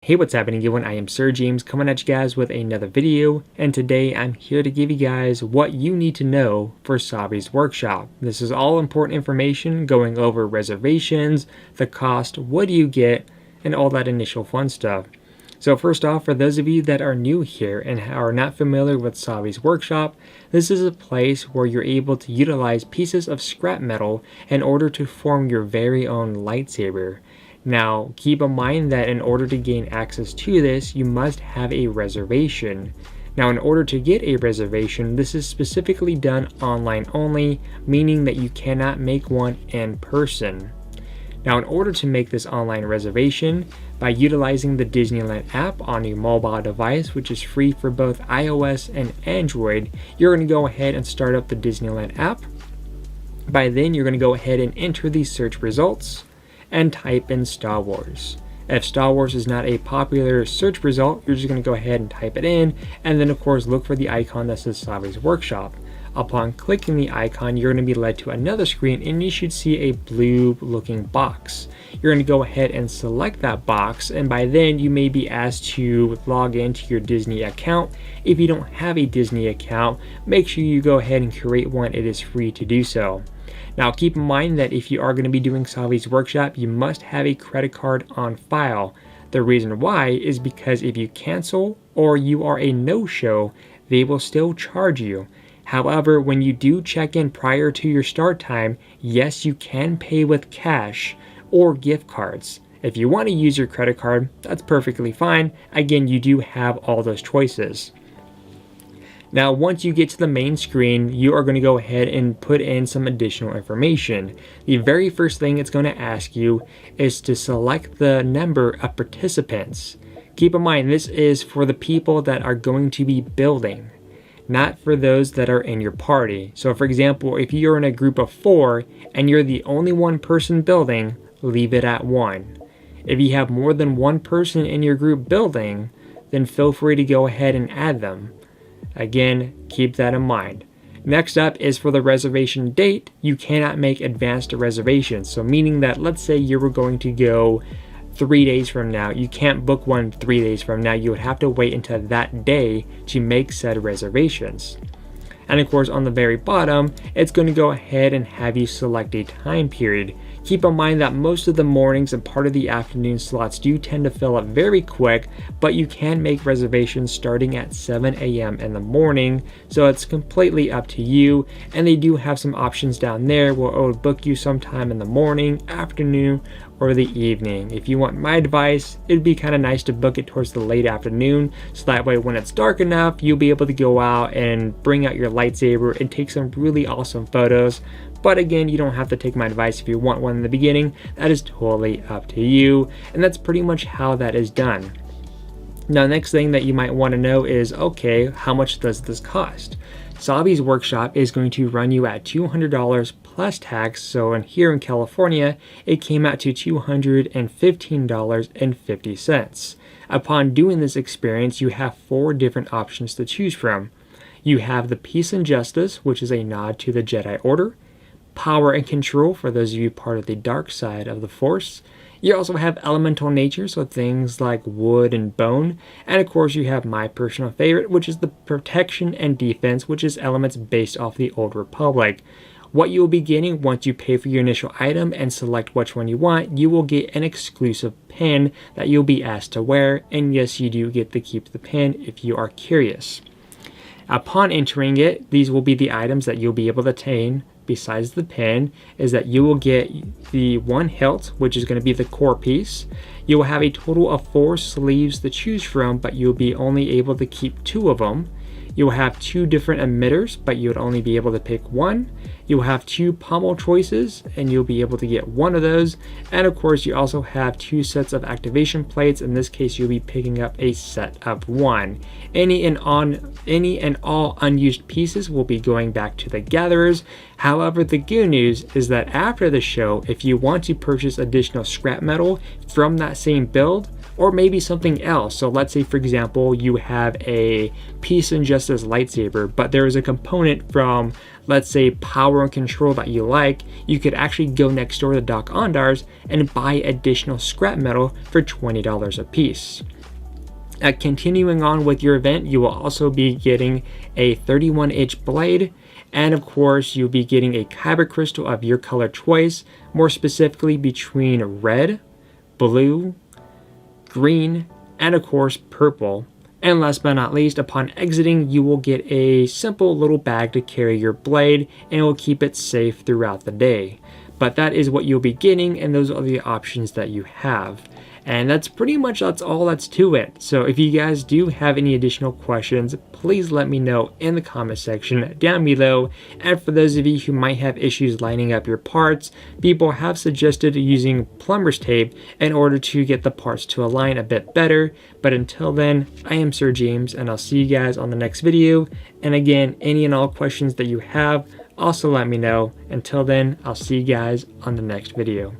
Hey, what's happening everyone? I am SirJames coming at you guys with another video, and today I'm here to give you guys what you need to know for Savi's workshop. This is all important information going over reservations, the cost, what do you get, and all that initial fun stuff. So first off, for those of you that are new here and are not familiar with Savi's workshop, this is a place where you're able to utilize pieces of scrap metal in order to form your very own lightsaber. Now, keep in mind that in order to gain access to this, you must have a reservation. Now, in order to get a reservation, this is specifically done online only, meaning that you cannot make one in person. Now, in order to make this online reservation, by utilizing the Disneyland app on your mobile device, which is free for both iOS and Android, you're going to go ahead and start up the Disneyland app. By then, you're going to go ahead and enter the search results and type in Star Wars. If Star Wars is not a popular search result, you're just going to go ahead and type it in, and then of course look for the icon that says Savi's Workshop. Upon clicking the icon, you're going to be led to another screen and you should see a blue looking box. You're going to go ahead and select that box, and by then you may be asked to log into your Disney account. If you don't have a Disney account, make sure you go ahead and create one. It is free to do so. Now keep in mind that if you are going to be doing Savi's Workshop, you must have a credit card on file. The reason why is because if you cancel or you are a no-show, they will still charge you. However, when you do check in prior to your start time, yes, you can pay with cash or gift cards. If you want to use your credit card, that's perfectly fine. Again, you do have all those choices. Now, once you get to the main screen, you are going to go ahead and put in some additional information. The very first thing it's going to ask you is to select the number of participants. Keep in mind, this is for the people that are going to be building, not for those that are in your party. So for example, if you're in a group of 4 and you're the only one person building, leave it at 1. If you have more than one person in your group building, then feel free to go ahead and add them. Again, keep that in mind. Next up is for the reservation date. You cannot make advanced reservations. So meaning that, let's say you were going to go 3 days from now, you can't book one 3 days from now. You would have to wait until that day to make said reservations. And of course, on the very bottom, it's going to go ahead and have you select a time period. Keep in mind that most of the mornings and part of the afternoon slots do tend to fill up very quick, but you can make reservations starting at 7 a.m. in the morning, so it's completely up to you. And they do have some options down there where it will book you sometime in the morning, afternoon, or the evening. If you want my advice, it'd be kind of nice to book it towards the late afternoon, so that way when it's dark enough, you'll be able to go out and bring out your lightsaber and take some really awesome photos. But again, you don't have to take my advice if you want one in the beginning. That is totally up to you, and that's pretty much how that is done. Now, next thing that you might want to know is, okay, how much does this cost? Savi's Workshop is going to run you at $200 plus tax, so here in California, it came out to $215.50. Upon doing this experience, you have 4 different options to choose from. You have the Peace and Justice, which is a nod to the Jedi Order. Power and Control, for those of you part of the dark side of the Force. You also have Elemental Nature, so things like wood and bone. And of course you have my personal favorite, which is the Protection and Defense, which is elements based off the Old Republic. What you will be getting once you pay for your initial item and select which one you want, you will get an exclusive pin that you'll be asked to wear. And yes, you do get to keep the pin if you are curious. Upon entering it, these will be the items that you'll be able to attain. Besides the pin, is that you will get the 1 hilt, which is going to be the core piece. You will have a total of 4 sleeves to choose from, but you'll be only able to keep 2 of them. You'll have 2 different emitters, but you would only be able to pick 1. You'll have 2 pommel choices, and you'll be able to get 1 of those. And of course, you also have 2 sets of activation plates. In this case, you'll be picking up a set of 1. Any and all unused pieces will be going back to the gatherers. However, the good news is that after the show, if you want to purchase additional scrap metal from that same build, or maybe something else. So let's say, for example, you have a Peace and Justice lightsaber, but there is a component from, let's say, Power door and control that you like, you could actually go next door to Doc Ondar's and buy additional scrap metal for $20 a piece. Continuing on with your event, you will also be getting a 31-inch blade, and of course you'll be getting a kyber crystal of your color choice, more specifically between red, blue, green, and of course purple. And last but not least, upon exiting, you will get a simple little bag to carry your blade, and it will keep it safe throughout the day. But that is what you'll be getting, and those are the options that you have. And that's all that's to it. So if you guys do have any additional questions, please let me know in the comment section down below. And for those of you who might have issues lining up your parts, people have suggested using plumber's tape in order to get the parts to align a bit better. But until then, I am SirJames, and I'll see you guys on the next video. And again, any and all questions that you have, also let me know. Until then, I'll see you guys on the next video.